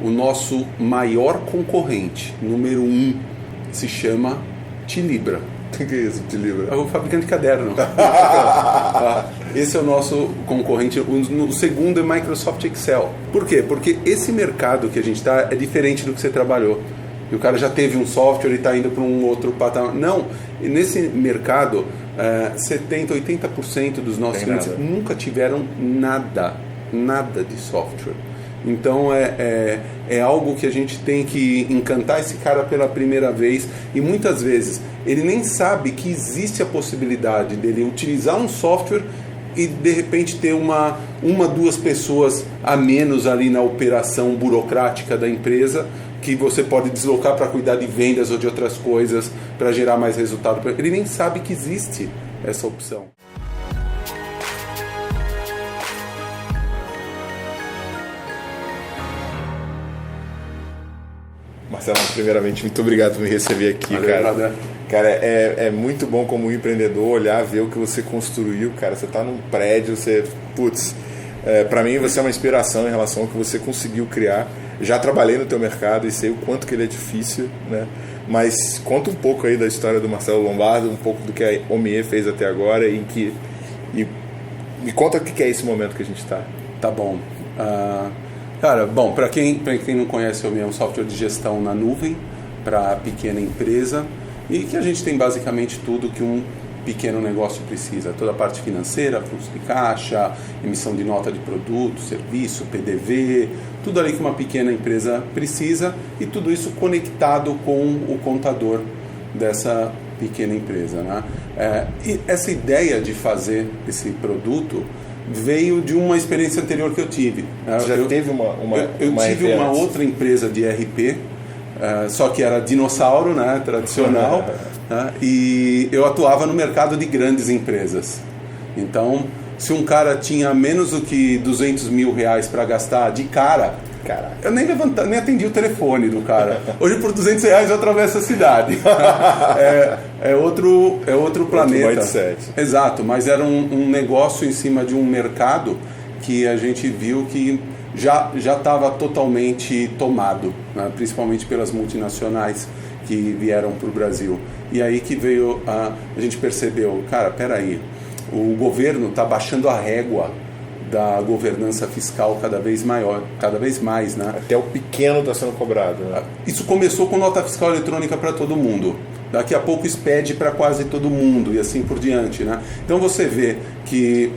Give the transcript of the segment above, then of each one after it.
o nosso maior concorrente, número 1, se chama Tilibra. O que é isso, Tilibra? É o fabricante de caderno. Esse é o nosso concorrente. O segundo é Microsoft Excel. Por quê? Porque esse mercado que a gente está é diferente do que você trabalhou. E o cara já teve um software e está indo para um outro patamar. Não, nesse mercado, 70%, 80% dos nossos clientes nunca tiveram nada de software. Então é algo que a gente tem que encantar esse cara pela primeira vez, e muitas vezes ele nem sabe que existe a possibilidade dele utilizar um software e de repente ter duas pessoas a menos ali na operação burocrática da empresa, que você pode deslocar para cuidar de vendas ou de outras coisas para gerar mais resultado. Ele nem sabe que existe essa opção. Marcelo, primeiramente, muito obrigado por me receber aqui. Valeu, cara. Cara, é muito bom como empreendedor olhar, ver o que você construiu, cara. Você tá num prédio, pra mim você é uma inspiração em relação ao que você conseguiu criar. Já trabalhei no teu mercado e sei o quanto que ele é difícil, né? Mas conta um pouco aí da história do Marcelo Lombardo, um pouco do que a Omie fez até agora e me conta o que é esse momento que a gente está. Tá bom. Cara, bom, para quem não conhece, a Omie é um software de gestão na nuvem para pequena empresa, e que a gente tem basicamente tudo que um pequeno negócio precisa, toda a parte financeira, fluxo de caixa, emissão de nota de produto, serviço, PDV, tudo ali que uma pequena empresa precisa, e tudo isso conectado com o contador dessa pequena empresa, né? E essa ideia de fazer esse produto veio de uma experiência anterior que eu tive. Já teve eu tive uma outra empresa de ERP, só que era dinossauro, né, tradicional, né, e eu atuava no mercado de grandes empresas. Então, se um cara tinha menos do que R$200 mil para gastar de cara, eu nem atendi o telefone do cara. Hoje por R$200 eu atravesso a cidade. É outro planeta. Outro mindset. Exato, mas era um negócio em cima de um mercado que a gente viu que já estava totalmente tomado, né? Principalmente pelas multinacionais que vieram para o Brasil. E aí que veio a gente percebeu, cara, peraí, o governo está baixando a régua da governança fiscal cada vez mais, né? Até o pequeno está sendo cobrado, né? Isso começou com nota fiscal eletrônica para todo mundo. Daqui a pouco expede para quase todo mundo e assim por diante, né? Então você vê que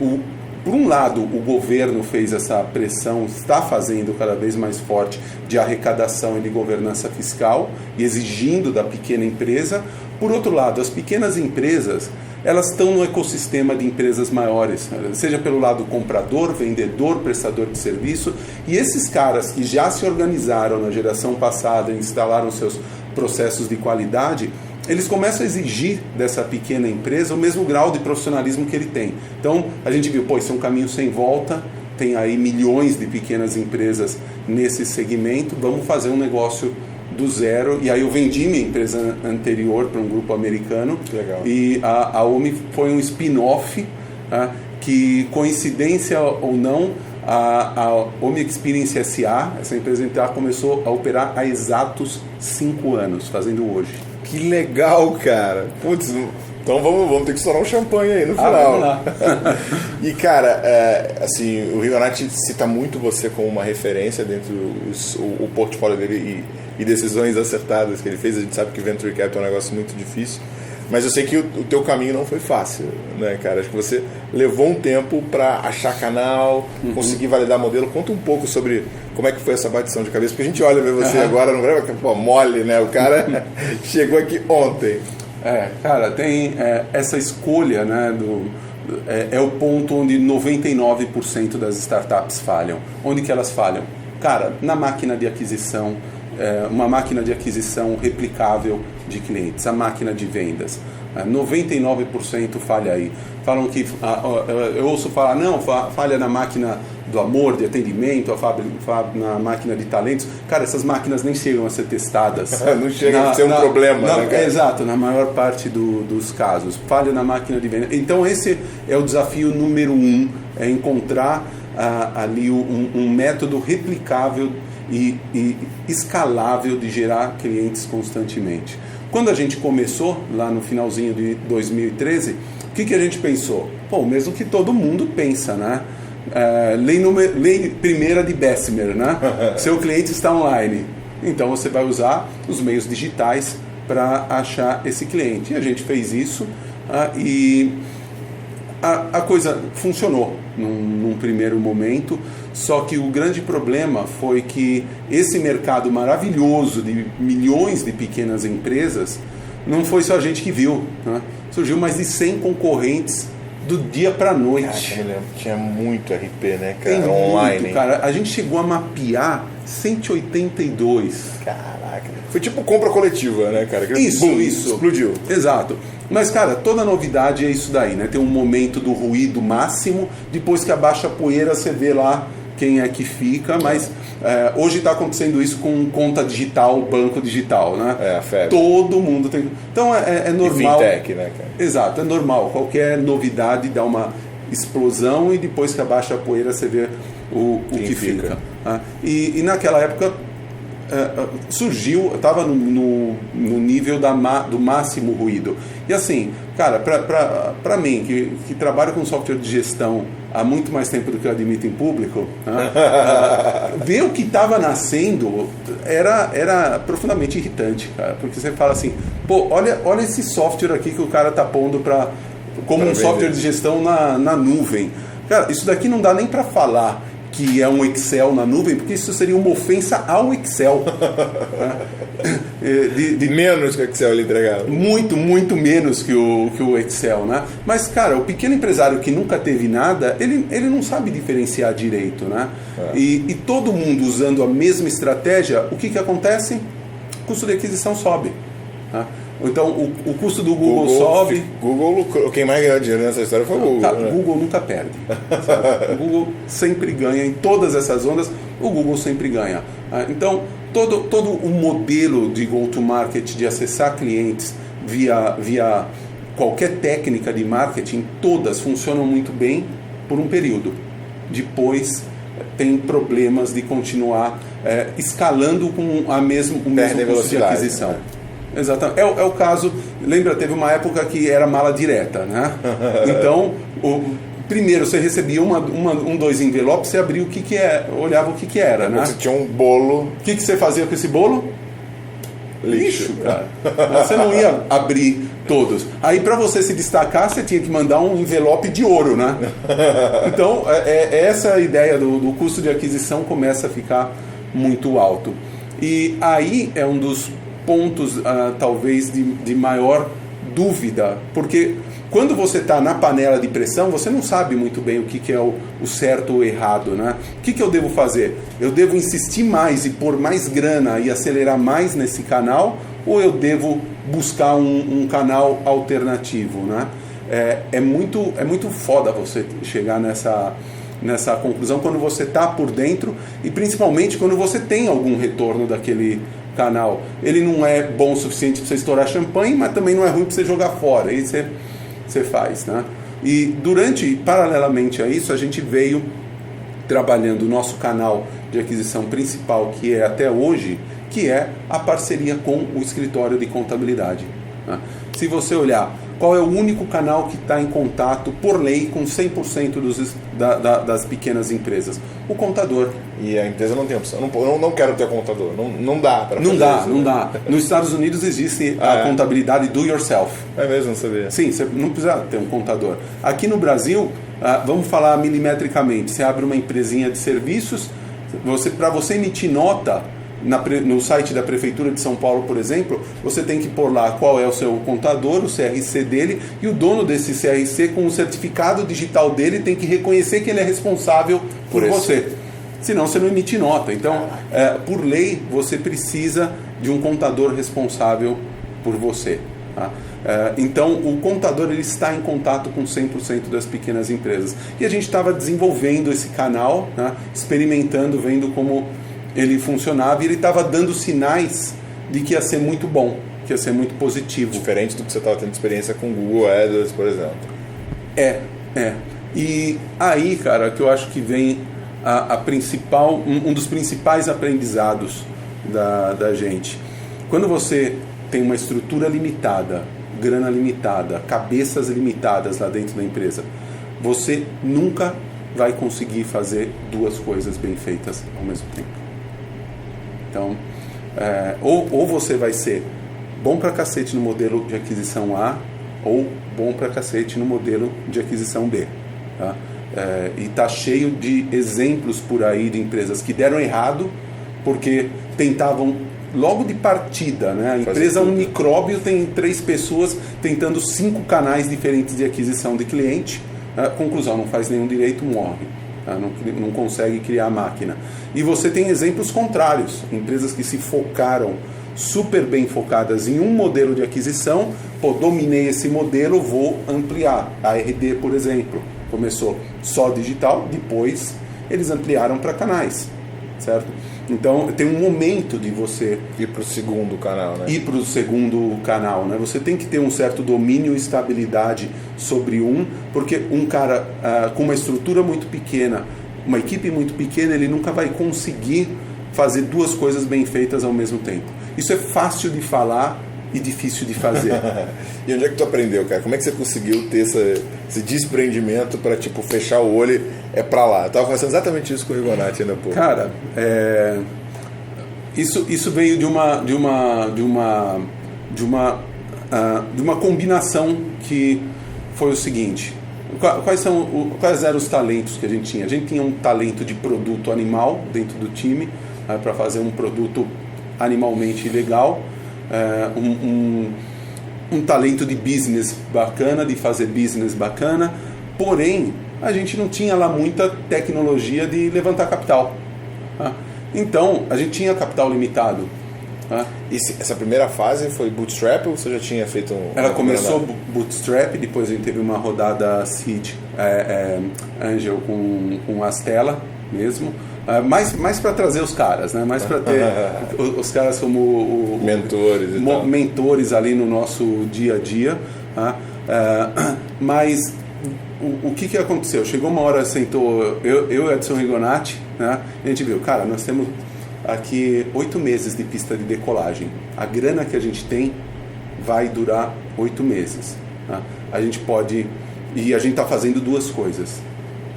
por um lado, o governo fez essa pressão, está fazendo cada vez mais forte de arrecadação e de governança fiscal e exigindo da pequena empresa. Por outro lado, as pequenas empresas, elas estão no ecossistema de empresas maiores, seja pelo lado comprador, vendedor, prestador de serviço, e esses caras que já se organizaram na geração passada e instalaram seus processos de qualidade, eles começam a exigir dessa pequena empresa o mesmo grau de profissionalismo que ele tem. Então, a gente viu, isso é um caminho sem volta, tem aí milhões de pequenas empresas nesse segmento, vamos fazer um negócio do zero. E aí eu vendi minha empresa anterior para um grupo americano. Legal. E a Omie foi um spin-off, que, coincidência ou não, a Omie Experience SA, essa empresa começou a operar há exatos 5 anos, fazendo hoje. Que legal, cara. Putz, então vamos ter que estourar um champanhe aí no final. Vamos lá. E, cara, assim, o Rigonati cita muito você como uma referência dentro do portfólio dele e decisões acertadas que ele fez. A gente sabe que Venture Capital é um negócio muito difícil. Mas eu sei que o teu caminho não foi fácil, né, cara? Acho que você levou um tempo para achar canal, conseguir validar modelo. Conta um pouco sobre como é que foi essa batição de cabeça. Porque a gente olha ver você agora, não é mole, né? O cara chegou aqui ontem. Cara, tem essa escolha, né, é o ponto onde 99% das startups falham. Onde que elas falham? Cara, na máquina de aquisição, uma máquina de aquisição replicável de clientes, a máquina de vendas. 99% falha aí. Falam que, eu ouço falar, não, falha na máquina do amor, de atendimento, na máquina de talentos. Cara, essas máquinas nem chegam a ser testadas. Não chega a ser um problema, né, cara? Exato, na maior parte dos casos. Falha na máquina de venda. Então esse é o desafio número 1, é encontrar ali um método replicável e escalável de gerar clientes constantemente. Quando a gente começou, lá no finalzinho de 2013, o que a gente pensou? Pô, mesmo que todo mundo pensa, né? Lei primeira de Bessemer, né? Seu cliente está online. Então você vai usar os meios digitais para achar esse cliente. E a gente fez isso e a coisa funcionou num primeiro momento, só que o grande problema foi que esse mercado maravilhoso de milhões de pequenas empresas, não foi só a gente que viu, né? Surgiu mais de 100 concorrentes do dia para a noite. Cara, tinha muito RP, né, cara? Tem online. Muito, cara. A gente chegou a mapear 182. Caraca. Foi tipo compra coletiva, né, cara? Isso. Explodiu. Exato. Mas, cara, toda novidade é isso daí, né? Tem um momento do ruído máximo, depois que abaixa a poeira você vê lá quem é que fica, mas hoje está acontecendo isso com conta digital, banco digital, né? A febre. Todo mundo tem. Então é normal. E fintech, né, cara? Exato, é normal. Qualquer novidade dá uma explosão e depois que abaixa a poeira você vê o que fica. E naquela época surgiu, estava no nível do máximo ruído. E assim, cara, para mim, que trabalho com software de gestão há muito mais tempo do que eu admito em público, ver o que estava nascendo era profundamente irritante, cara, porque você fala assim, pô, olha esse software aqui que o cara tá pondo como um software de gestão na nuvem. Cara, isso daqui não dá nem para falar que é um Excel na nuvem, porque isso seria uma ofensa ao Excel. Menos que o Excel ele entregava. Muito, muito menos que o Excel, né? Mas, cara, o pequeno empresário que nunca teve nada, ele não sabe diferenciar direito, né? E todo mundo usando a mesma estratégia, o que acontece? O custo de aquisição sobe. Né? Então, o custo do Google sobe. Google lucrou. Quem mais ganhou dinheiro nessa história foi o Google. Cara, o Google nunca perde. O Google sempre ganha. Em todas essas ondas, o Google sempre ganha. Então, todo o modelo de go-to-market, de acessar clientes via qualquer técnica de marketing, todas funcionam muito bem por um período. Depois, tem problemas de continuar escalando com o mesmo custo de aquisição. Né? Exatamente. É o caso, lembra, teve uma época que era mala direta, né? Então, primeiro você recebia dois envelopes, você abria olhava o que era, né? Você tinha um bolo. O que você fazia com esse bolo? Lixo, cara. Você não ia abrir todos. Aí, para você se destacar, você tinha que mandar um envelope de ouro, né? Então, essa ideia do custo de aquisição começa a ficar muito alto. E aí é um dos pontos, talvez, de maior dúvida, porque quando você está na panela de pressão, você não sabe muito bem o que é o certo ou o errado, né? O que eu devo fazer? Eu devo insistir mais e pôr mais grana e acelerar mais nesse canal, ou eu devo buscar um canal alternativo, né? É muito foda você chegar nessa conclusão quando você está por dentro e principalmente quando você tem algum retorno daquele canal. Ele não é bom o suficiente para você estourar champanhe, mas também não é ruim para você jogar fora. Aí você faz, né? E paralelamente a isso, a gente veio trabalhando o nosso canal de aquisição principal, que é até hoje, que é a parceria com o escritório de contabilidade. Né? Se você olhar, qual é o único canal que está em contato, por lei, com 100% das pequenas empresas? O contador. E a empresa não tem opção. Eu não quero ter contador. Não dá para fazer isso. Não dá. Nos Estados Unidos existe a contabilidade do yourself. É mesmo, não sabia. Sim, você não precisa ter um contador. Aqui no Brasil, vamos falar milimetricamente, você abre uma empresinha de serviços, para você emitir nota no site da Prefeitura de São Paulo, por exemplo, você tem que pôr lá qual é o seu contador, o CRC dele, e o dono desse CRC, com o certificado digital dele, tem que reconhecer que ele é responsável por você. Senão você não emite nota. Então, por lei, você precisa de um contador responsável por você. Tá? Então, o contador ele está em contato com 100% das pequenas empresas. E a gente estava desenvolvendo esse canal, né, experimentando, vendo como ele funcionava, e ele estava dando sinais de que ia ser muito bom, que ia ser muito positivo. Diferente do que você estava tendo experiência com o Google AdWords, por exemplo. E aí, cara, que eu acho que vem um dos principais aprendizados da gente. Quando você tem uma estrutura limitada, grana limitada, cabeças limitadas lá dentro da empresa, você nunca vai conseguir fazer duas coisas bem feitas ao mesmo tempo. Então, ou você vai ser bom pra cacete no modelo de aquisição A, ou bom pra cacete no modelo de aquisição B. Tá? E tá cheio de exemplos por aí de empresas que deram errado porque tentavam logo de partida, né? A empresa é um micróbio, tem 3 pessoas tentando 5 canais diferentes de aquisição de cliente. Conclusão, não faz nenhum direito, morre. Não consegue criar a máquina. E você tem exemplos contrários, empresas que se focaram, super bem focadas em um modelo de aquisição. Dominei esse modelo, vou ampliar. A RD, por exemplo, começou só digital, depois eles ampliaram para canais, certo? Então tem um momento de você ir para o segundo canal, né? Ir para o segundo canal, né? Você tem que ter um certo domínio e estabilidade sobre porque um cara com uma estrutura muito pequena, uma equipe muito pequena, ele nunca vai conseguir fazer duas coisas bem feitas ao mesmo tempo. Isso é fácil de falar e difícil de fazer. E onde é que tu aprendeu, cara? Como é que você conseguiu ter esse desprendimento para tipo fechar o olho para lá? Eu tava conversando exatamente isso com o Rigonati ainda há pouco. Cara, isso veio de uma combinação que foi o seguinte. Quais eram os talentos que a gente tinha? A gente tinha um talento de produto animal dentro do time, para fazer um produto animalmente legal, um talento de business bacana, de fazer business bacana, porém a gente não tinha lá muita tecnologia de levantar capital. Então a gente tinha capital limitado. E essa primeira fase foi bootstrap ou você já tinha feito Ela começou bootstrap, depois a gente teve uma rodada seed angel com Astela mesmo, mais para trazer os caras, né? Mais para ter os caras como mentores ali no nosso dia a dia. Mas o que aconteceu? Chegou uma hora, sentou eu e Edson Rigonati, né? E a gente viu, cara, nós temos aqui 8 meses de pista de decolagem. A grana que a gente tem vai durar 8 meses. Tá? A gente pode... E a gente está fazendo duas coisas.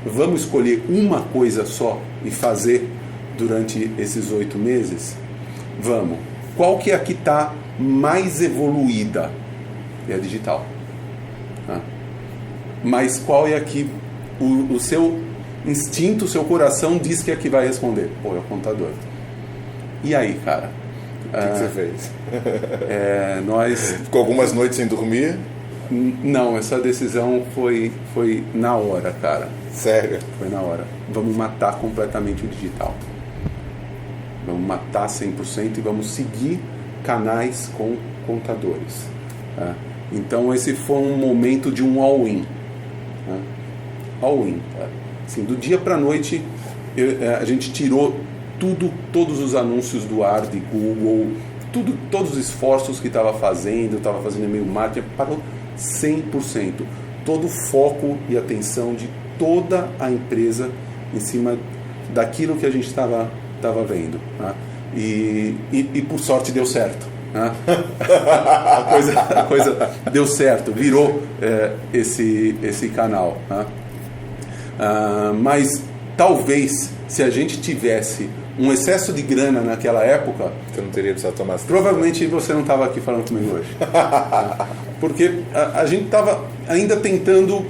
Vamos escolher uma coisa só e fazer durante esses 8 meses? Vamos. Qual que é a que está mais evoluída? É a digital. Tá? Mas qual é a que o seu instinto, o seu coração diz que é a que vai responder? É o contador. E aí, cara? O que você fez? Nós... Ficou algumas noites sem dormir? Não, essa decisão foi na hora, cara. Sério? Foi na hora. Vamos matar completamente o digital. Vamos matar 100% e vamos seguir canais com contadores. Então esse foi um momento de um all-in. All-in, cara. Assim, do dia para a noite a gente tirou todos os anúncios do ar de Google, todos os esforços que estava fazendo e-mail marketing, parou 100%. Todo o foco e atenção de toda a empresa em cima daquilo que a gente estava vendo. Né? E por sorte deu certo. Né? a coisa deu certo, virou esse canal. Né? Mas talvez se a gente tivesse um excesso de grana naquela época, você não teria precisado tomar essa provavelmente você não estava aqui falando comigo hoje. Porque a gente estava ainda tentando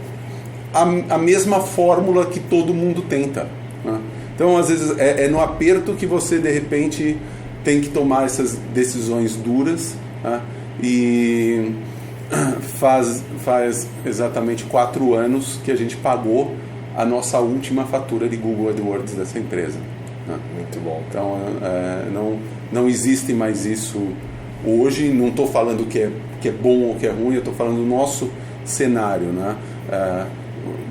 a mesma fórmula que todo mundo tenta. Né? Então, às vezes, é no aperto que você, de repente, tem que tomar essas decisões duras. Né? E faz exatamente 4 anos que a gente pagou a nossa última fatura de Google AdWords dessa empresa. Né? Muito bom. Então, não existe mais isso hoje. Não estou falando que é bom ou que é ruim, eu estou falando do nosso cenário. Né?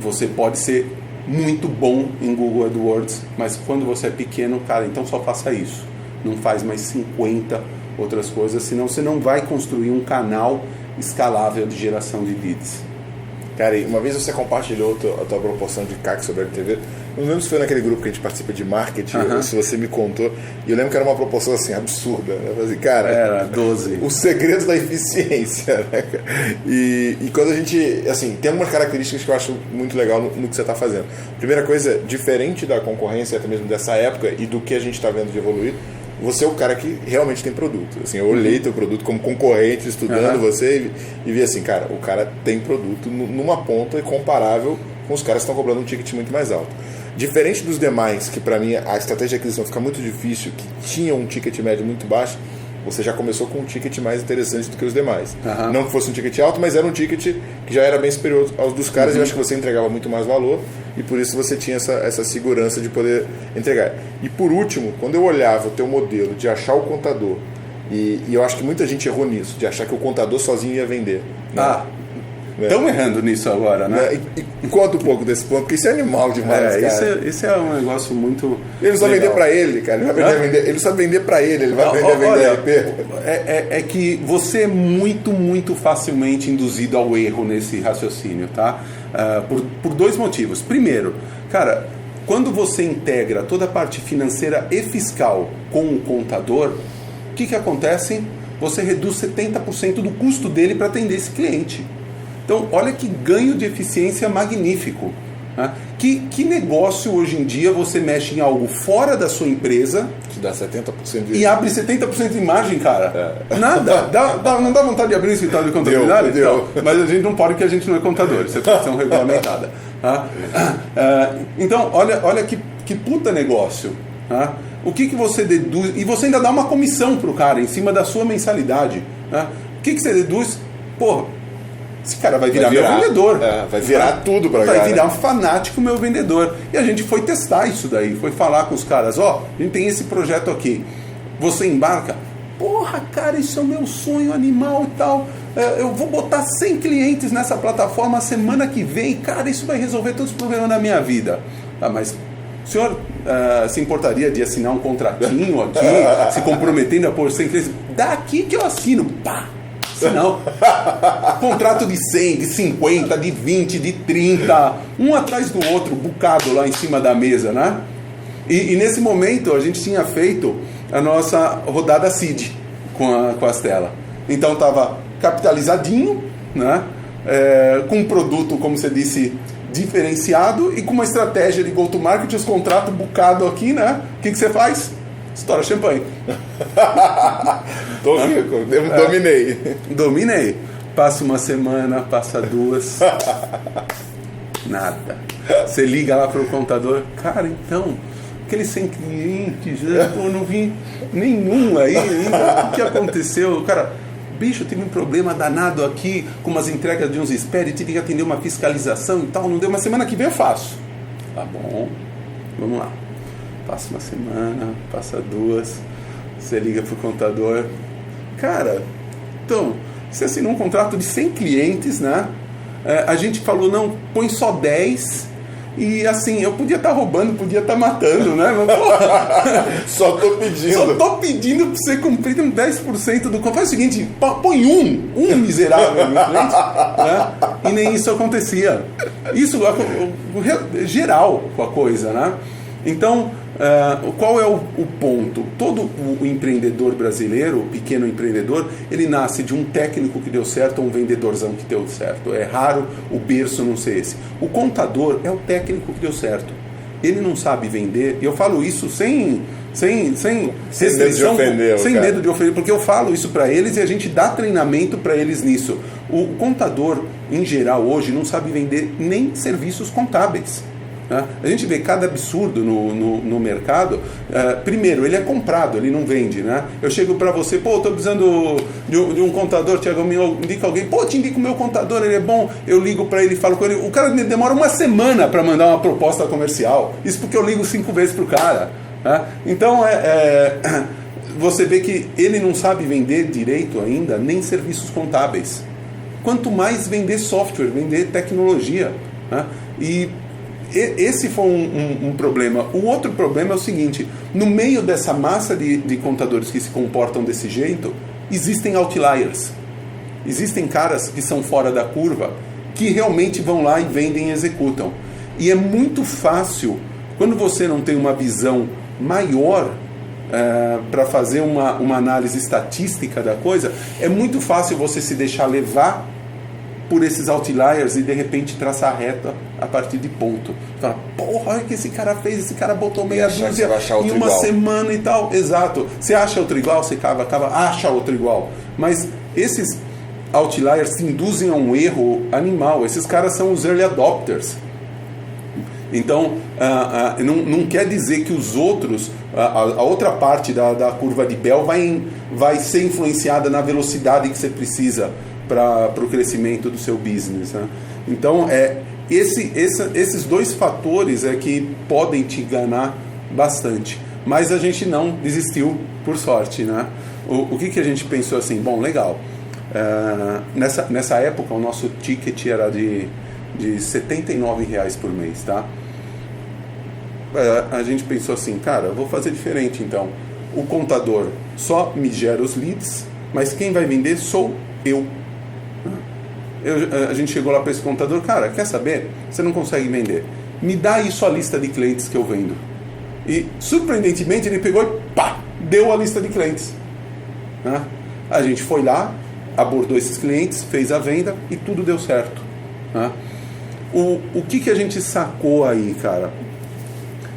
Você pode ser muito bom em Google AdWords, mas quando você é pequeno, cara, então só faça isso. Não faz mais 50 outras coisas, senão você não vai construir um canal escalável de geração de leads. Cara, uma vez você compartilhou a tua proporção de CAC sobre a LTV, não lembro se foi naquele grupo que a gente participa de marketing, ou se você me contou, e eu lembro que era uma proporção assim, absurda, né? Eu falei assim, cara, era 12. O segredo da eficiência, né? E quando a gente, assim, tem algumas características que eu acho muito legal no que você está fazendo. Primeira coisa, diferente da concorrência, até mesmo dessa época, e do que a gente está vendo de evoluir, você é o cara que realmente tem produto. Assim, eu olhei teu produto como concorrente, estudando você, e vi assim, cara, o cara tem produto numa ponta comparável com os caras que estão cobrando um ticket muito mais alto. Diferente dos demais, que para mim a estratégia de aquisição fica muito difícil, que tinha um ticket médio muito baixo, você já começou com um ticket mais interessante do que os demais. Não que fosse um ticket alto, mas era um ticket que já era bem superior aos dos caras, e eu acho que você entregava muito mais valor, e por isso você tinha essa segurança de poder entregar. E por último, quando eu olhava o teu modelo de achar o contador, e eu acho que muita gente errou nisso, de achar que o contador sozinho ia vender. Né? Estão errando nisso agora, né? E conta um pouco desse ponto, porque isso é animal demais, cara. Isso é um negócio muito Ele não sabe vender pra ele, cara. Ele vai vender, ele sabe vender pra ele, ele vai vender RP. É que você é muito, muito facilmente induzido ao erro nesse raciocínio, tá? Por dois motivos. Primeiro, cara, quando você integra toda a parte financeira e fiscal com o contador, o que acontece? Você reduz 70% do custo dele para atender esse cliente. Então, olha que ganho de eficiência magnífico. Né? Que negócio hoje em dia você mexe em algo fora da sua empresa que dá 70% de... e abre 70% de margem, cara? Nada. Não dá vontade de abrir um escritório de contabilidade? Deu. Então, mas a gente não pode, porque a gente não é contador. Isso é profissão regulamentada. Tá? Então, olha que puta negócio. Tá? O que você deduz? E você ainda dá uma comissão pro cara em cima da sua mensalidade. Tá? O que você deduz? Porra, esse cara vai virar meu vendedor. Vai virar tudo pra Vai cara. virar um fanático meu vendedor. E a gente foi testar isso daí. Foi falar com os caras, a gente tem esse projeto aqui. Você embarca? Porra, cara, isso é o meu sonho animal e tal. Eu vou botar 100 clientes nessa plataforma semana que vem. Cara, isso vai resolver todos os problemas da minha vida. Mas o senhor se importaria de assinar um contratinho aqui, se comprometendo a pôr 100 clientes? Daqui que eu assino. Pá! Não. Contrato de 100, de 50, de 20, de 30, um atrás do outro, bucado lá em cima da mesa, né? E nesse momento a gente tinha feito a nossa rodada seed com a Stella. Então estava capitalizadinho, né? Com um produto, como você disse, diferenciado e com uma estratégia de go-to-market, os contratos bucado aqui, né? O que você faz? Estoura champanhe. Tô rico, dominei. Passa uma semana, passa duas. Nada. Você liga lá pro contador. Cara, então, aqueles 100 clientes, eu não vi nenhum aí ainda. O que aconteceu? Cara, bicho, tive um problema danado aqui com umas entregas de uns SPED, tive que atender uma fiscalização e tal. Não deu, uma semana que vem eu faço. Tá bom, vamos lá. Passa uma semana, passa duas, você liga pro contador. Cara, então, você assinou um contrato de 100 clientes, né? A gente falou, não, põe só 10. E assim, eu podia estar roubando, podia estar matando, né? Mas, porra, Só tô pedindo pra você cumprir 10% do contrato. Faz o seguinte, põe um miserável no cliente, né? E nem isso acontecia. Isso geral com a coisa, né? Então, qual é o ponto? Todo o empreendedor brasileiro, o pequeno empreendedor, ele nasce de um técnico que deu certo ou um vendedorzão que deu certo. É raro o berço não ser esse. O contador é o técnico que deu certo. Ele não sabe vender, e eu falo isso sem restrição, sem medo de ofender, porque eu falo isso para eles e a gente dá treinamento para eles nisso. O contador, em geral, hoje não sabe vender nem serviços contábeis. A gente vê cada absurdo no mercado. Primeiro, ele é comprado, ele não vende, né? Eu chego para você, estou precisando de um contador, Thiago, me indica alguém, te indico o meu contador, ele é bom, eu ligo para ele, falo com ele, o cara demora uma semana para mandar uma proposta comercial, isso porque eu ligo 5 vezes pro cara, né? Então, você vê que ele não sabe vender direito ainda, nem serviços contábeis, quanto mais vender software, vender tecnologia, né? E esse foi um problema. O outro problema é o seguinte: no meio dessa massa de contadores que se comportam desse jeito, existem outliers. Existem caras que são fora da curva, que realmente vão lá e vendem e executam. E é muito fácil Quando você não tem uma visão maior para fazer uma análise estatística da coisa, é muito fácil você se deixar levar por esses outliers e de repente traçar a reta a partir de ponto. Você fala, porra, olha o que esse cara fez, esse cara botou meia dúzia em uma semana e tal. Exato. Você acha outro igual, você acha outro igual. Mas esses outliers te induzem a um erro animal. Esses caras são os early adopters. Então, não quer dizer que os outros, a outra parte da curva de Bell vai ser influenciada na velocidade que você precisa para o crescimento do seu business, né? Então, esses dois fatores é que podem te enganar bastante. Mas a gente não desistiu, por sorte, né? O que a gente pensou assim? Bom, legal. Nessa época, o nosso ticket era de R$79 por mês, tá? A gente pensou assim, cara, eu vou fazer diferente então. O contador só me gera os leads, mas quem vai vender sou eu. A gente chegou lá para esse contador, cara, quer saber? Você não consegue vender. Me dá aí sua lista de clientes que eu vendo. E, surpreendentemente, ele pegou e pá, deu a lista de clientes. Né? A gente foi lá, abordou esses clientes, fez a venda e tudo deu certo. Né? O que a gente sacou aí, cara?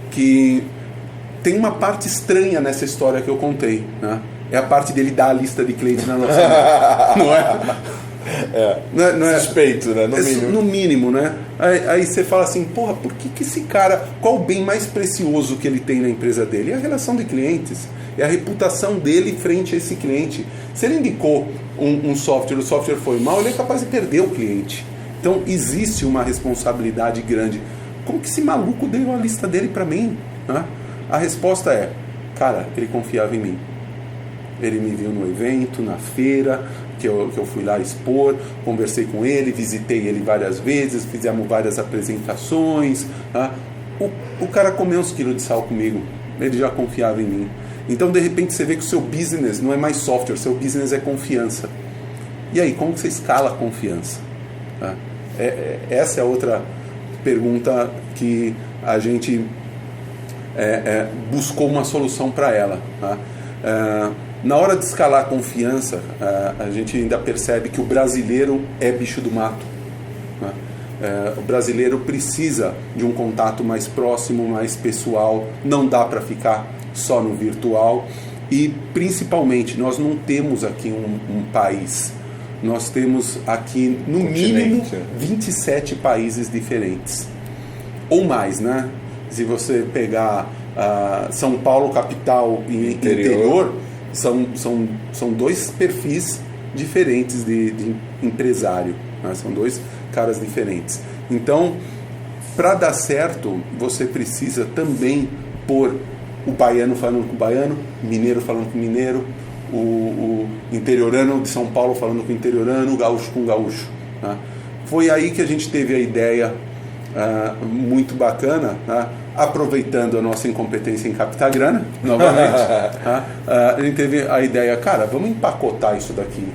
Que tem uma parte estranha nessa história que eu contei. Né? É a parte dele dar a lista de clientes na nossa mão. Não é? Não é suspeito, né? No mínimo. No mínimo, né? Aí você fala assim, porra, por que esse cara, qual o bem mais precioso que ele tem na empresa dele? É a relação de clientes, é a reputação dele frente a esse cliente. Se ele indicou um software, o software foi mal, ele é capaz de perder o cliente. Então existe uma responsabilidade grande. Como que esse maluco deu a lista dele para mim? Né? A resposta é, cara, ele confiava em mim. Ele me viu no evento, na feira, que eu fui lá expor, conversei com ele, visitei ele várias vezes, fizemos várias apresentações. Tá? O cara comeu uns quilos de sal comigo, ele já confiava em mim. Então, de repente, você vê que o seu business não é mais software, seu business é confiança. E aí, como você escala a confiança? Tá? Essa é outra pergunta que a gente buscou uma solução para ela. Tá? Na hora de escalar a confiança, a gente ainda percebe que o brasileiro é bicho do mato. Né? O brasileiro precisa de um contato mais próximo, mais pessoal, não dá para ficar só no virtual. E, principalmente, nós não temos aqui um país. Nós temos aqui, no mínimo, 27 países diferentes. Ou mais, né? Se você pegar São Paulo, capital, e interior, são dois perfis diferentes de empresário. Né? São dois caras diferentes. Então, para dar certo, você precisa também pôr o baiano falando com o baiano, mineiro falando com o mineiro, o interiorano de São Paulo falando com o interiorano, o gaúcho com o gaúcho. Tá? Foi aí que a gente teve a ideia muito bacana, tá? Aproveitando a nossa incompetência em captar grana, novamente, tá? A gente teve a ideia, cara, vamos empacotar isso daqui,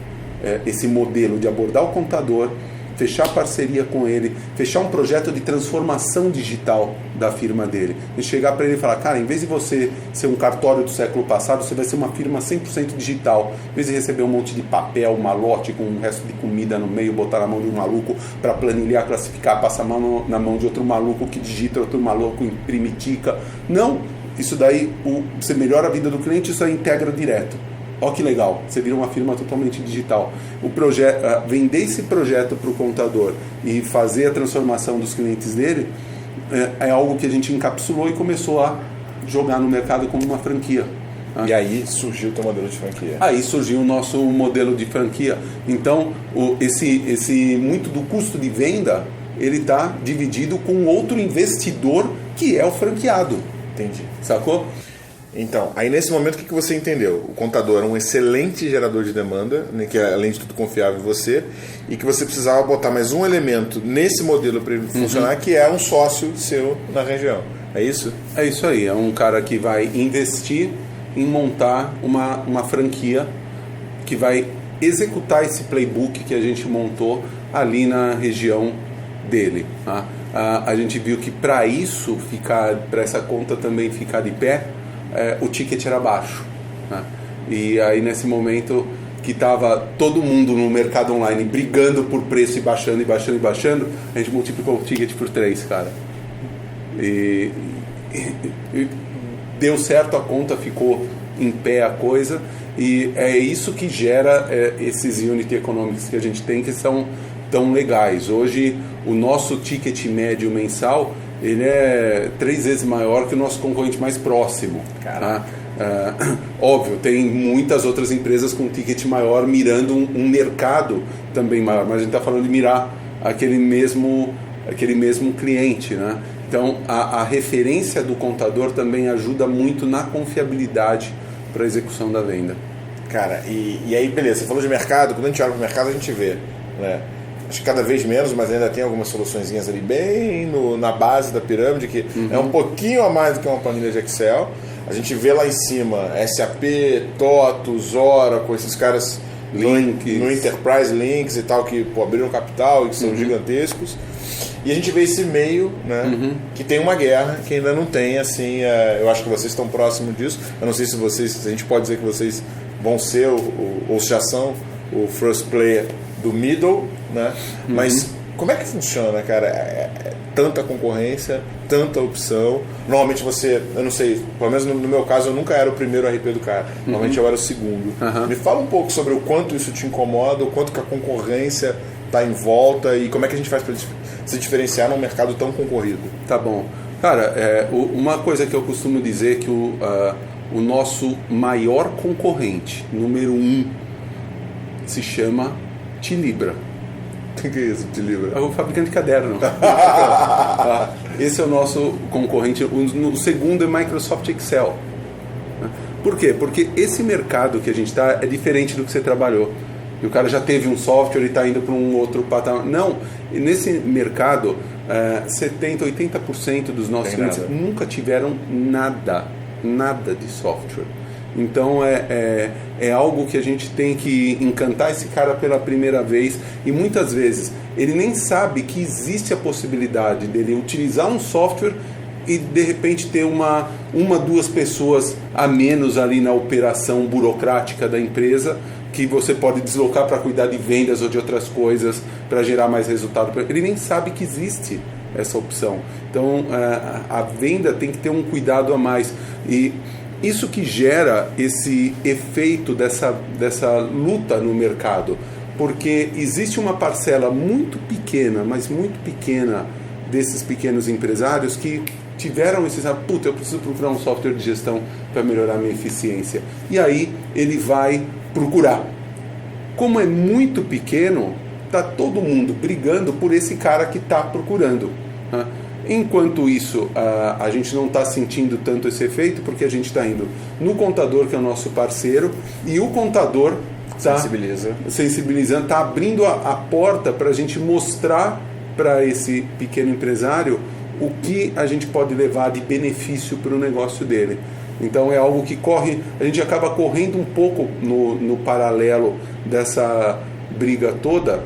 esse modelo de abordar o contador, fechar parceria com ele, fechar um projeto de transformação digital da firma dele. E chegar para ele e falar, cara, em vez de você ser um cartório do século passado, você vai ser uma firma 100% digital. Em vez de receber um monte de papel, malote com um resto de comida no meio, botar na mão de um maluco para planilhar, classificar, passar a mão na mão de outro maluco que digita, outro maluco imprime tica. Não, isso daí, você melhora a vida do cliente, isso aí integra direto. Olha que legal, você vira uma firma totalmente digital. Vender esse projeto para o contador e fazer a transformação dos clientes dele é algo que a gente encapsulou e começou a jogar no mercado como uma franquia. E aí surgiu o teu modelo de franquia. Aí surgiu o nosso modelo de franquia. Então, esse muito do custo de venda, ele está dividido com outro investidor que é o franqueado. Entendi. Sacou? Então, aí nesse momento o que você entendeu? O contador é um excelente gerador de demanda, né, que além de tudo confiava em você, e que você precisava botar mais um elemento nesse modelo para ele funcionar, que é um sócio seu na região. É isso? É isso aí, é um cara que vai investir em montar uma franquia que vai executar esse playbook que a gente montou ali na região dele. Tá? a gente viu que para essa conta também ficar de pé, o ticket era baixo, né? E aí nesse momento que estava todo mundo no mercado online brigando por preço e baixando, a gente multiplicou o ticket por 3, cara. E deu certo a conta, ficou em pé a coisa, e é isso que gera esses unit economics que a gente tem, que são tão legais. Hoje o nosso ticket médio mensal, ele é 3 vezes maior que o nosso concorrente mais próximo. Tá? Óbvio, tem muitas outras empresas com ticket maior mirando um mercado também maior, mas a gente está falando de mirar aquele mesmo cliente, né? Então a referência do contador também ajuda muito na confiabilidade para a execução da venda. Cara, e aí beleza, você falou de mercado, quando a gente olha para o mercado a gente vê, né? Acho que cada vez menos, mas ainda tem algumas soluçõezinhas ali bem na base da pirâmide, que é um pouquinho a mais do que uma planilha de Excel. A gente vê lá em cima SAP, TOTUS, Oracle, esses caras no Enterprise Links e tal, que abriram capital e que são gigantescos. E a gente vê esse meio, né, que tem uma guerra que ainda não tem, assim, eu acho que vocês estão próximos disso. Eu não sei se a gente pode dizer que vocês vão ser, ou já são, o first player do middle, né? Mas como é que funciona, cara? Tanta concorrência, tanta opção. Normalmente eu não sei, pelo menos no meu caso, eu nunca era o primeiro RP do cara. Normalmente eu era o segundo. Me fala um pouco sobre o quanto isso te incomoda, o quanto que a concorrência está em volta e como é que a gente faz para se diferenciar num mercado tão concorrido. Tá bom. Cara, uma coisa que eu costumo dizer é que o nosso maior concorrente, número 1, se chama Tilibra. O que é isso, Tilibra? É o fabricante de caderno. Esse é o nosso concorrente. O segundo é Microsoft Excel. Por quê? Porque esse mercado que a gente está é diferente do que você trabalhou. E o cara já teve um software e está indo para um outro patamar. Não, nesse mercado, 70%, 80% dos nossos clientes nunca tiveram nada de software. Então é algo que a gente tem que encantar esse cara pela primeira vez, e muitas vezes ele nem sabe que existe a possibilidade dele utilizar um software e de repente ter duas pessoas a menos ali na operação burocrática da empresa, que você pode deslocar para cuidar de vendas ou de outras coisas para gerar mais resultado. Ele nem sabe que existe essa opção. Então a venda tem que ter um cuidado a mais, e isso que gera esse efeito dessa luta no mercado, porque existe uma parcela muito pequena, mas muito pequena, desses pequenos empresários que tiveram esse, eu preciso procurar um software de gestão para melhorar a minha eficiência. E aí ele vai procurar. Como é muito pequeno, está todo mundo brigando por esse cara que está procurando, né? Enquanto isso, a gente não está sentindo tanto esse efeito, porque a gente está indo no contador, que é o nosso parceiro, e o contador está sensibilizando, está abrindo a porta para a gente mostrar para esse pequeno empresário o que a gente pode levar de benefício para o negócio dele. Então é algo que a gente acaba correndo um pouco no paralelo dessa briga toda,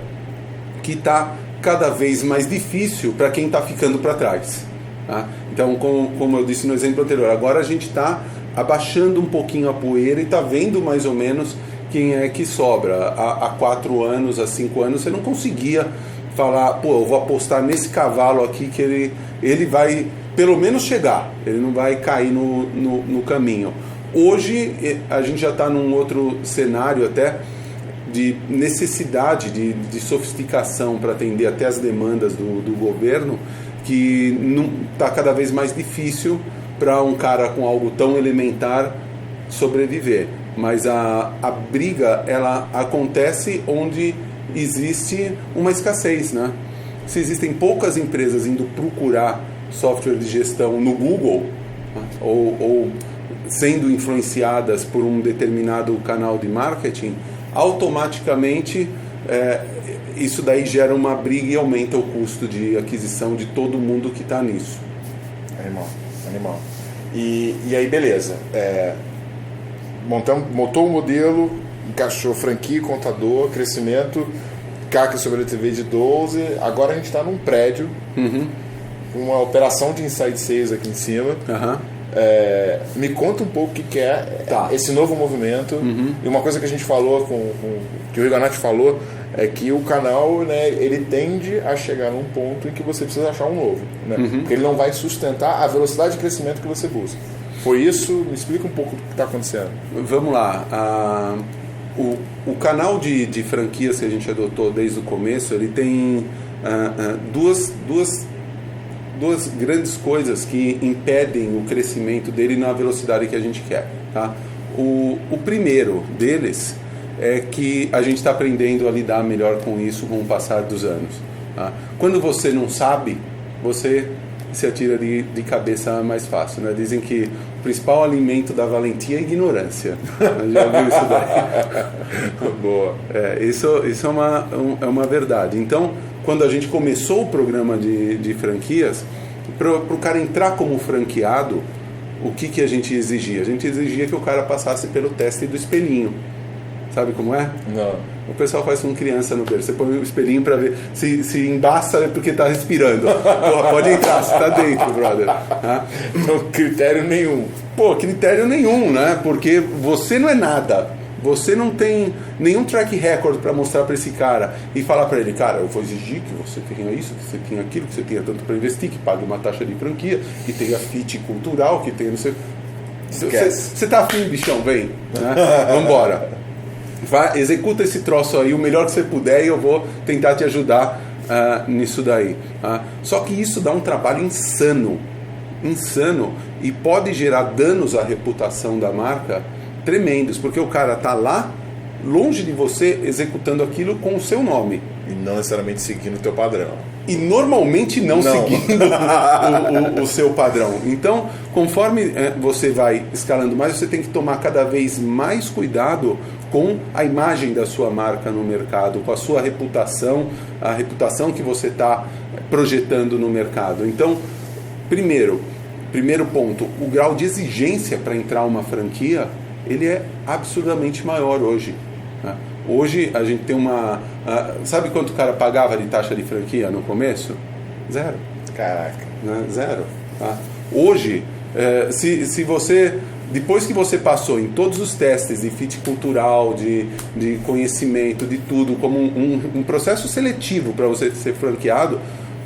que está cada vez mais difícil para quem está ficando para trás, tá? Então, como eu disse no exemplo anterior, agora a gente está abaixando um pouquinho a poeira e está vendo mais ou menos quem é que sobra. Há 4 anos, há 5 anos, você não conseguia falar, eu vou apostar nesse cavalo aqui que ele vai pelo menos chegar, ele não vai cair no caminho. Hoje a gente já está num outro cenário até, de necessidade de sofisticação para atender até as demandas do governo, que está cada vez mais difícil para um cara com algo tão elementar sobreviver. Mas a briga, ela acontece onde existe uma escassez, né? Se existem poucas empresas indo procurar software de gestão no Google, ou sendo influenciadas por um determinado canal de marketing, automaticamente isso daí gera uma briga e aumenta o custo de aquisição de todo mundo que está nisso. Animal. E aí, beleza. Montou o modelo, encaixou franquia, contador, crescimento, CAC sobre LTV de 12. Agora a gente está num prédio uma operação de inside sales aqui em cima. Me conta um pouco o que é esse novo movimento. E uma coisa que a gente falou, que o Rigonati falou, é que o canal, né, ele tende a chegar num ponto em que você precisa achar um novo, né? Porque ele não vai sustentar a velocidade de crescimento que você busca. Foi isso? Me explica um pouco do que está acontecendo. Vamos lá. O canal de franquias que a gente adotou desde o começo, ele tem duas grandes coisas que impedem o crescimento dele na velocidade que a gente quer. Tá? O primeiro deles é que a gente está aprendendo a lidar melhor com isso com o passar dos anos. Tá? Quando você não sabe, você se atira de cabeça mais fácil. Né? Dizem que o principal alimento da valentia é a ignorância. Já ouviu isso daí? Boa. Isso é uma verdade. Então, quando a gente começou o programa de franquias, para o cara entrar como franqueado, o que a gente exigia? A gente exigia que o cara passasse pelo teste do espelhinho. Sabe como é? Não. O pessoal faz com criança no berço. Você põe o espelhinho para ver se embaça é porque está respirando. Pô, pode entrar, você está dentro, brother. Não, critério nenhum. Critério nenhum, né? Porque você não é nada. Você não tem nenhum track record para mostrar para esse cara e falar para ele, cara, eu vou exigir que você tenha isso, que você tenha aquilo, que você tenha tanto para investir, que pague uma taxa de franquia, que tenha fit cultural, que tenha não sei... Você tá afim, bichão? Vem. Né? Vambora. Executa esse troço aí o melhor que você puder e eu vou tentar te ajudar nisso daí. Só que isso dá um trabalho insano, e pode gerar danos à reputação da marca tremendos, porque o cara tá lá longe de você executando aquilo com o seu nome e não necessariamente seguindo o teu padrão, e normalmente não. Seguindo o seu padrão. Então, conforme você vai escalando mais, você tem que tomar cada vez mais cuidado com a imagem da sua marca no mercado, com a sua reputação, a reputação que você está projetando no mercado. Então, primeiro ponto, o grau de exigência para entrar uma franquia, ele é absurdamente maior hoje. Né? Hoje a gente tem sabe quanto o cara pagava de taxa de franquia no começo? 0. Caraca. Né? 0. Tá? Hoje, se você, depois que você passou em todos os testes de fit cultural, de conhecimento, de tudo, como um processo seletivo para você ser franqueado,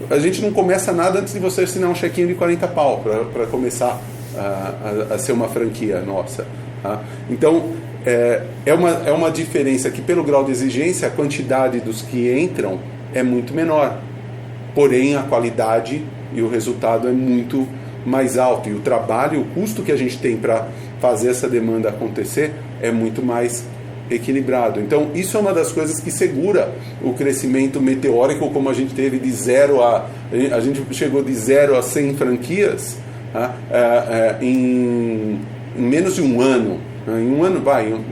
a gente não começa nada antes de você assinar um chequinho de 40 pau para começar a ser uma franquia nossa. Tá? Então, é uma diferença que, pelo grau de exigência, a quantidade dos que entram é muito menor. Porém, a qualidade e o resultado é muito mais alto. E o trabalho, o custo que a gente tem para fazer essa demanda acontecer é muito mais equilibrado. Então, isso é uma das coisas que segura o crescimento meteórico, como a gente teve de 0 a... A gente chegou de 0 a 100 franquias em menos de um ano. Em um ano,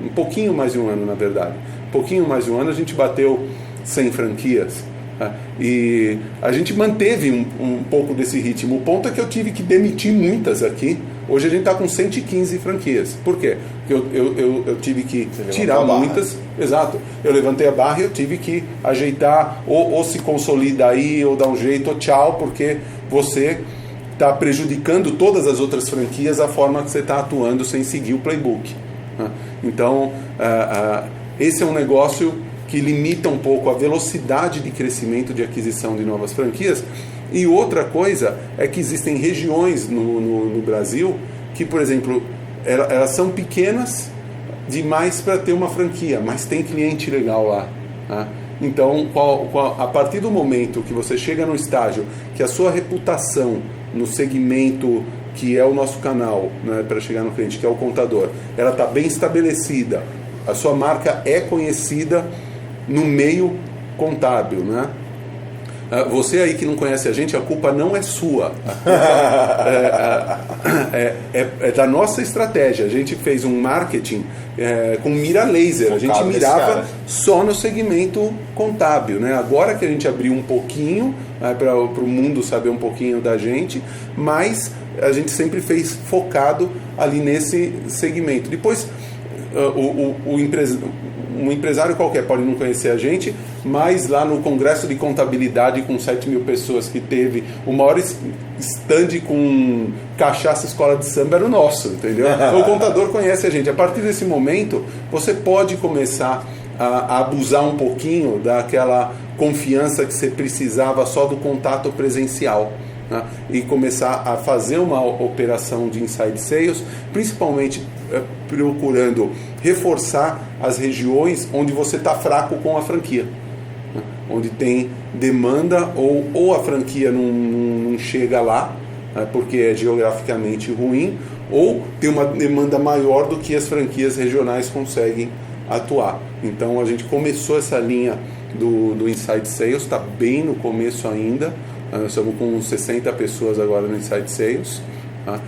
um pouquinho mais de um ano, na verdade. Um pouquinho mais de um ano a gente bateu 100 franquias. E a gente manteve um pouco desse ritmo. O ponto é que eu tive que demitir muitas aqui. Hoje a gente está com 115 franquias. Por quê? Porque eu tive que tirar muitas. Exato. Eu levantei a barra e eu tive que ajeitar, ou se consolida aí, ou dar um jeito, ou tchau, porque você está prejudicando todas as outras franquias a forma que você está atuando sem seguir o playbook. Então, esse é um negócio que limita um pouco a velocidade de crescimento de aquisição de novas franquias. E outra coisa é que existem regiões no Brasil que, por exemplo, elas são pequenas demais para ter uma franquia, mas tem cliente legal lá. Então, a partir do momento que você chega no estágio que a sua reputação no segmento que é o nosso canal, né, para chegar no cliente, que é o contador, ela está bem estabelecida, a sua marca é conhecida no meio contábil, né? Você aí que não conhece a gente, a culpa não é sua. É da nossa estratégia. A gente fez um marketing com mira laser. A gente mirava só no segmento contábil, né? Agora que a gente abriu um pouquinho para o mundo saber um pouquinho da gente, mas a gente sempre fez um empresário qualquer pode não conhecer a gente, mas lá no Congresso de Contabilidade com 7 mil pessoas que teve, o maior stand com cachaça escola de samba era o nosso, entendeu? Então, o contador conhece a gente. A partir desse momento, você pode começar a abusar um pouquinho daquela confiança que você precisava só do contato presencial, né? E começar a fazer uma operação de inside sales, principalmente procurando reforçar as regiões onde você está fraco com a franquia, né? Onde tem demanda ou a franquia não chega lá, né? Porque é geograficamente ruim, ou tem uma demanda maior do que as franquias regionais conseguem atuar. Então a gente começou essa linha do Inside Sales, está bem no começo ainda. Nós estamos com 60 pessoas agora no Inside Sales, tá?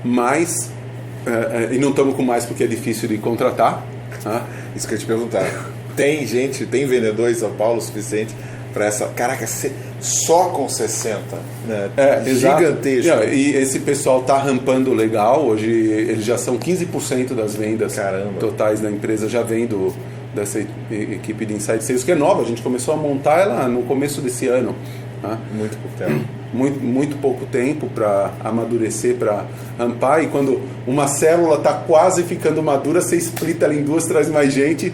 Mas e não estamos com mais porque é difícil de contratar, tá? Isso que eu ia te perguntar. Tem vendedor em São Paulo o suficiente para essa... Caraca, só com 60, né? Gigantesco. E esse pessoal está rampando legal. Hoje eles já são 15% das vendas totais da empresa, já vem dessa equipe de Inside Sales, que é nova. A gente começou a montar ela no começo desse ano, tá? Muito pouco tempo. Muito pouco tempo para amadurecer, para rampar. E quando uma célula está quase ficando madura, você splita ela em duas, traz mais gente.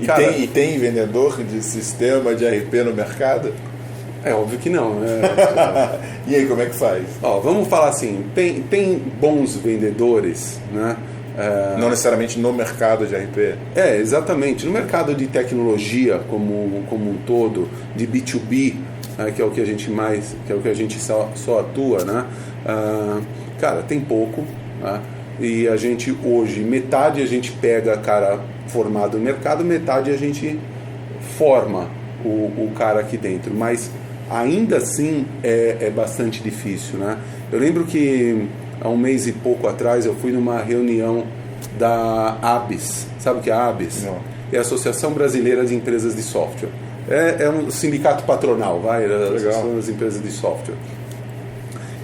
Cara, tem vendedor de sistema de RP no mercado? É óbvio que não, né? E aí, como é que faz? Vamos falar assim, tem bons vendedores, né? Não necessariamente no mercado de RP? Exatamente. No mercado de tecnologia como um todo, de B2B, que é o que a gente só atua, né? Cara, tem pouco, né? E a gente hoje, metade a gente pega cara formado no mercado, metade a gente forma o cara aqui dentro, mas ainda assim é bastante difícil, né? Eu lembro que há um mês e pouco atrás eu fui numa reunião da ABS. Sabe o que é a ABS? Não. É a Associação Brasileira de Empresas de Software. É um sindicato patronal, da Associação das Empresas de Software.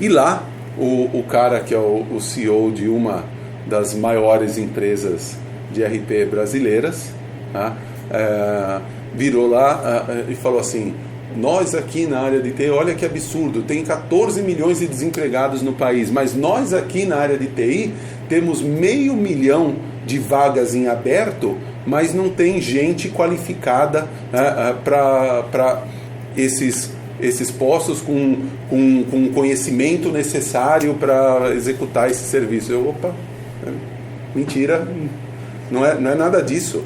E lá o cara que é o CEO de uma das maiores empresas de RP brasileiras, tá? Virou lá e falou assim: nós aqui na área de TI, olha que absurdo, tem 14 milhões de desempregados no país, mas nós aqui na área de TI temos 500 mil de vagas em aberto, mas não tem gente qualificada para esses postos com conhecimento necessário para executar esse serviço. Mentira, não é nada disso.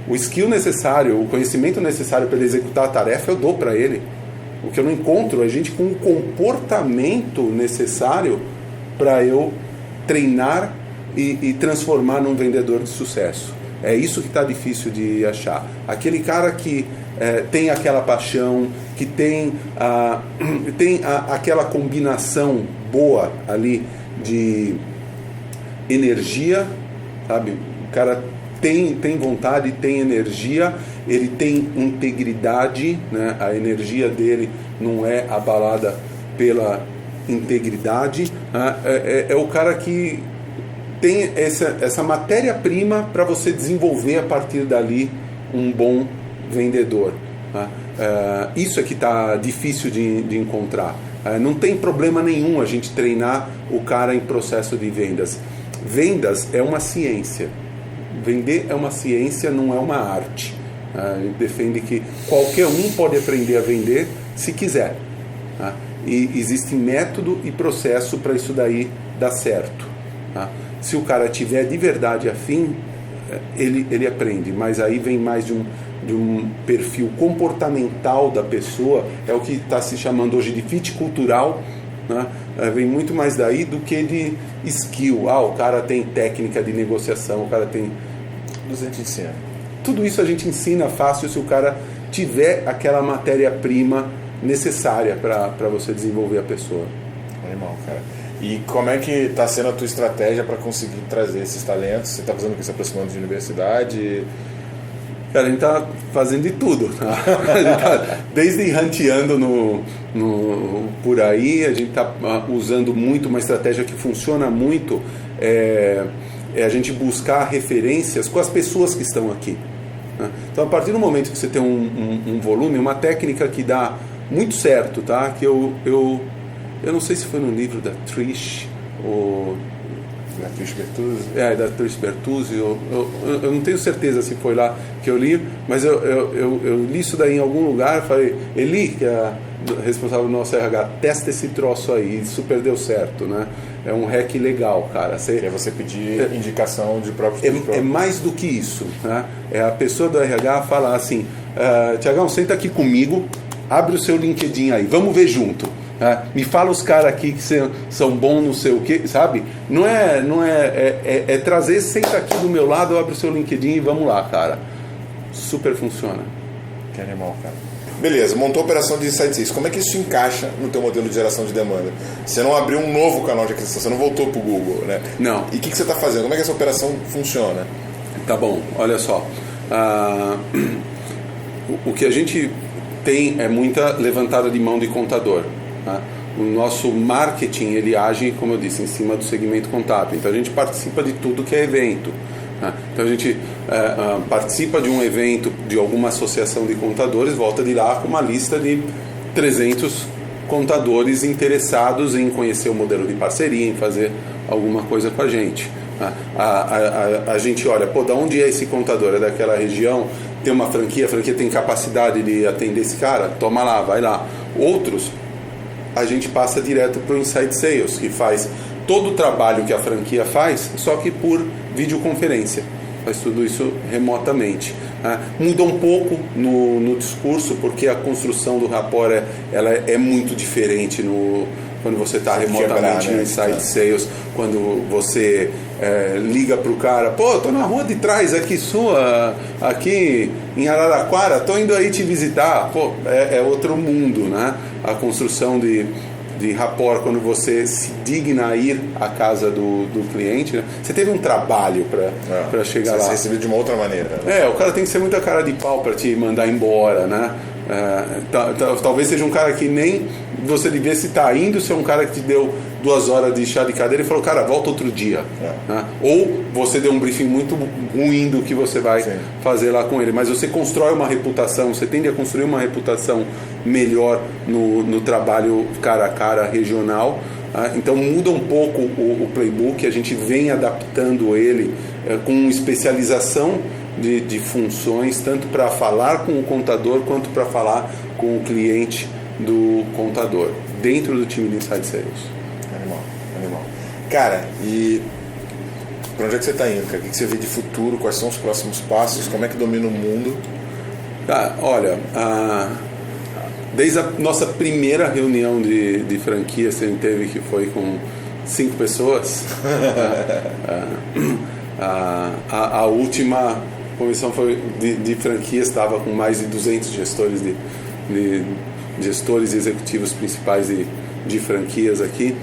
O skill necessário, o conhecimento necessário para ele executar a tarefa, eu dou para ele. O que eu não encontro é gente com o comportamento necessário para eu treinar e transformar num vendedor de sucesso. É isso que está difícil de achar. Aquele cara que tem aquela paixão, que tem aquela combinação boa ali de energia, sabe? O cara tem vontade, tem energia, ele tem integridade, né? A energia dele não é abalada pela integridade, né? É o cara que tem essa matéria-prima para você desenvolver a partir dali um bom vendedor, né? Isso é que está difícil de encontrar. Não tem problema nenhum a gente treinar o cara em processo de vendas. Vendas é uma ciência. Vender é uma ciência, não é uma arte. A gente defende que qualquer um pode aprender a vender se quiser, tá? E existe método e processo para isso daí dar certo, tá? Se o cara tiver de verdade afim, ele aprende, mas aí vem mais de um perfil comportamental da pessoa, é o que está se chamando hoje de fit cultural, né? Vem muito mais daí do que de skill. O cara tem técnica de negociação, o cara tem... A gente ensina. Tudo isso a gente ensina fácil se o cara tiver aquela matéria-prima necessária para você desenvolver a pessoa. Animal, cara. E como é que está sendo a tua estratégia para conseguir trazer esses talentos? Você está fazendo o que? Se aproximando de universidade? Cara, a gente tá fazendo de tudo, tá? A gente tá desde ranteando por aí, a gente tá usando muito uma estratégia que funciona muito, é a gente buscar referências com as pessoas que estão aqui, né? Então, a partir do momento que você tem um volume, uma técnica que dá muito certo, tá? Que eu não sei se foi no livro da Trish ou... Da Trish Bertuzzi? Da Trish Bertuzzi. Eu não tenho certeza se foi lá que eu li, mas eu li isso daí em algum lugar. Falei, Eli, que é responsável do nosso RH, testa esse troço aí. Super deu certo, né? É um hack legal, cara. Que é você pedir indicação de próprio... É mais do que isso, né? É a pessoa do RH falar assim, Tiagão, senta aqui comigo, abre o seu LinkedIn aí, vamos ver junto. Me fala os caras aqui que são bons, não sei o que, sabe? É trazer, senta aqui do meu lado, abre o seu LinkedIn e vamos lá, cara. Super funciona. Que animal, cara. Beleza, montou a operação de Inside Sales. Como é que isso encaixa no teu modelo de geração de demanda? Você não abriu um novo canal de aquisição, você não voltou pro Google, né? Não. E o que você está fazendo? Como é que essa operação funciona? Tá bom, olha só. O que a gente tem é muita levantada de mão de contador. O nosso marketing, ele age, como eu disse, em cima do segmento contábil. Então a gente participa de tudo que é evento. Então a gente participa de um evento de alguma associação de contadores, volta de lá com uma lista de 300 contadores interessados em conhecer o modelo de parceria, em fazer alguma coisa com a gente. A gente olha, da onde é esse contador? É daquela região? Tem uma franquia, a franquia tem capacidade de atender esse cara? Toma lá, vai lá. Outros, a gente passa direto para o Inside Sales, que faz todo o trabalho que a franquia faz, só que por videoconferência. Faz tudo isso remotamente. Muda um pouco no discurso, porque a construção do rapport ela é muito diferente quando você está remotamente no Inside Sales, quando você liga para o cara, tô na rua de trás aqui sua, aqui em Araraquara, tô indo aí te visitar. É outro mundo, né? A construção de rapport, quando você se digna a ir à casa do cliente, né? Você teve um trabalho para chegar lá. Você recebeu de uma outra maneira. O cara tem que ser muita cara de pau para te mandar embora, né? Talvez seja um cara que nem você devia se estar indo, se é um cara que te deu 2 horas de chá de cadeira e falou, cara, volta outro dia. Né? Ou você deu um briefing muito ruim do que você vai fazer lá com ele, mas você constrói uma reputação, você tende a construir uma reputação melhor no trabalho cara a cara regional. Então muda um pouco o playbook, a gente vem adaptando ele com especialização de funções, tanto para falar com o contador quanto para falar com o cliente do contador, dentro do time de Inside Sales. Animal. Cara, e para onde é que você está indo, cara? O que você vê de futuro? Quais são os próximos passos? Como é que domina o mundo? Olha, desde a nossa primeira reunião de franquias que a gente teve, que foi com 5 pessoas, a última comissão foi de franquias, estava com mais de 200 gestores gestores e executivos principais de franquias aqui.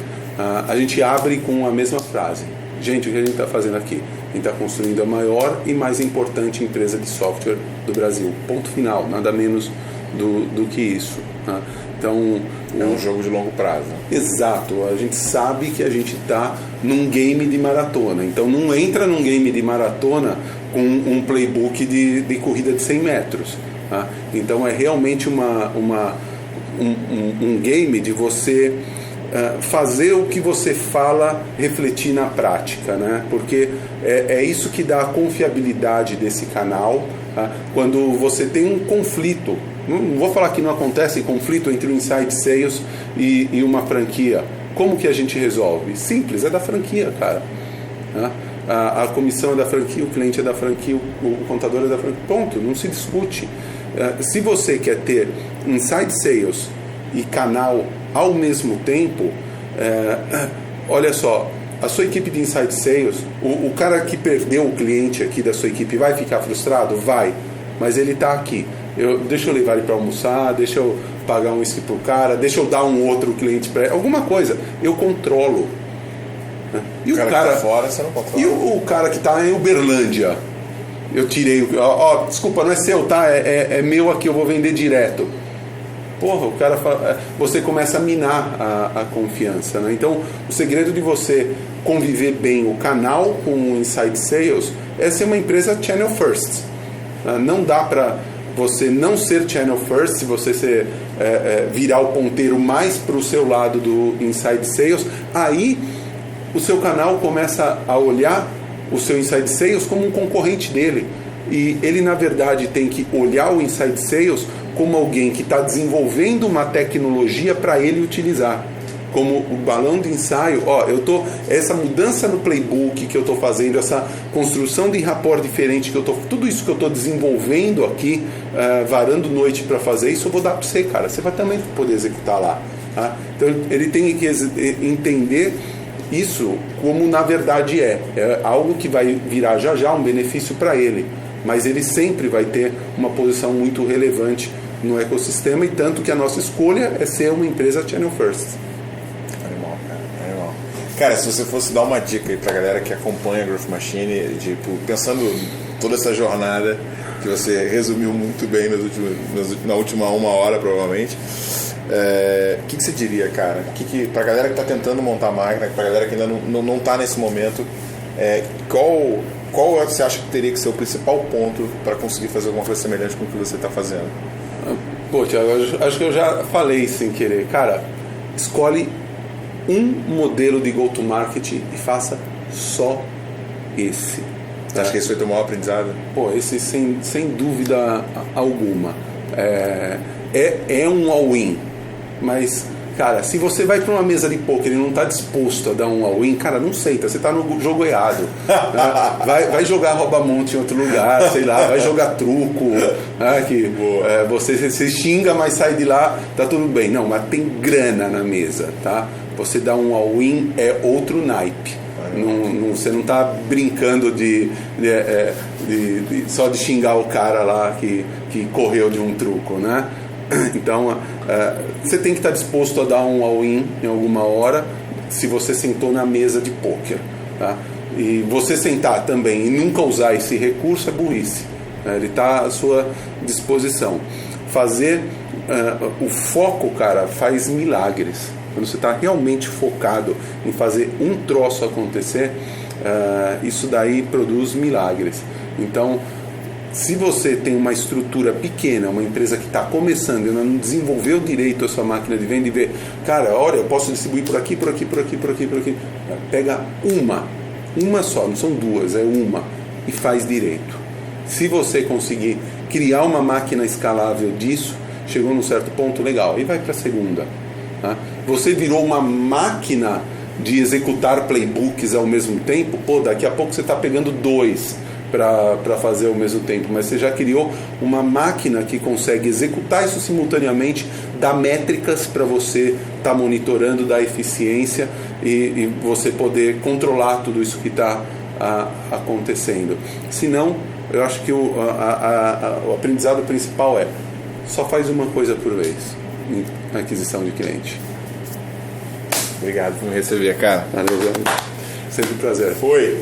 A gente abre com a mesma frase: gente, o que a gente está fazendo aqui? A gente está construindo a maior e mais importante empresa de software do Brasil, ponto final, nada menos do que isso, tá? Então, é um jogo de longo prazo. Exato, a gente sabe que a gente está num game de maratona, então não entra num game de maratona com um playbook de corrida de 100 metros, tá? Então é realmente um game de você fazer o que você fala refletir na prática, né? Porque é isso que dá a confiabilidade desse canal, tá? Quando você tem um conflito, não vou falar que não acontece conflito entre o Inside Sales e uma franquia, como que a gente resolve? Simples, é da franquia, cara, tá? A comissão é da franquia, o cliente é da franquia, o contador é da franquia, ponto, não se discute. Se você quer ter Inside Sales e canal ao mesmo tempo, olha só, a sua equipe de Inside Sales, o cara que perdeu o cliente aqui da sua equipe vai ficar frustrado? Vai, mas ele está aqui. Deixa eu levar ele para almoçar, deixa eu pagar um whisky pro cara, deixa eu dar um outro cliente para ele, alguma coisa, eu controlo. E o cara que tá fora, você não controla. E o cara que está em Uberlândia, eu tirei, desculpa, não é seu, tá? É meu aqui, eu vou vender direto. Porra, o cara fala, você começa a minar a confiança, né? Então, o segredo de você conviver bem o canal com o Inside Sales é ser uma empresa channel first. Não dá para você não ser channel first se você virar o ponteiro mais para o seu lado do Inside Sales. Aí o seu canal começa a olhar o seu Inside Sales como um concorrente dele. E ele, na verdade, tem que olhar o Inside Sales como alguém que está desenvolvendo uma tecnologia para ele utilizar. Como o balão de ensaio, essa mudança no playbook que eu estou fazendo, essa construção de rapport diferente, tudo isso que eu estou desenvolvendo aqui, varando noite para fazer, isso eu vou dar para você, cara. Você vai também poder executar lá. Tá? Então ele tem que entender isso como na verdade é algo que vai virar já um benefício para ele, mas ele sempre vai ter uma posição muito relevante no ecossistema, e tanto que a nossa escolha é ser uma empresa channel first. Animal, cara, animal. Cara, se você fosse dar uma dica aí pra galera que acompanha a Growth Machine, tipo, pensando toda essa jornada que você resumiu muito bem na última 1 hora, provavelmente, o que você diria, cara? Pra galera que tá tentando montar a máquina, pra galera que ainda não tá nesse momento, qual você acha que teria que ser o principal ponto para conseguir fazer alguma coisa semelhante com o que você está fazendo? Pô, Thiago, acho que eu já falei sem querer. Cara, escolhe um modelo de go-to-market e faça só esse. Você acha que esse foi o teu maior aprendizado? Pô, esse sem dúvida alguma. É um all-in, mas... Cara, se você vai para uma mesa de poker e não está disposto a dar um all-in, cara, não senta, você está no jogo errado. Né? Vai jogar rouba-monte em outro lugar, sei lá, vai jogar truco, né? Você xinga, mas sai de lá, tá tudo bem. Não, mas tem grana na mesa, tá? Você dá um all-in, é outro naipe. Você não está brincando só de xingar o cara lá que correu de um truco, né? Então, você tem que estar disposto a dar um all-in em alguma hora se você sentou na mesa de pôquer, tá? E você sentar também e nunca usar esse recurso é burrice, né? Ele está à sua disposição. Fazer o foco, cara, faz milagres. Quando você está realmente focado em fazer um troço acontecer, isso daí produz milagres. Então, se você tem uma estrutura pequena, uma empresa que está começando e não desenvolveu direito a sua máquina de venda e vê, cara, olha, eu posso distribuir por aqui, pega uma só, não são duas, é uma, e faz direito. Se você conseguir criar uma máquina escalável disso, chegou num certo ponto, legal, e vai para a segunda. Tá? Você virou uma máquina de executar playbooks ao mesmo tempo, daqui a pouco você está pegando 2 para fazer ao mesmo tempo, mas você já criou uma máquina que consegue executar isso simultaneamente, dar métricas para você estar monitorando, dar eficiência e você poder controlar tudo isso que está acontecendo. Senão, eu acho que o aprendizado principal só faz uma coisa por vez na aquisição de cliente. Obrigado por me receber, cara. Valeu, sempre um prazer. Foi.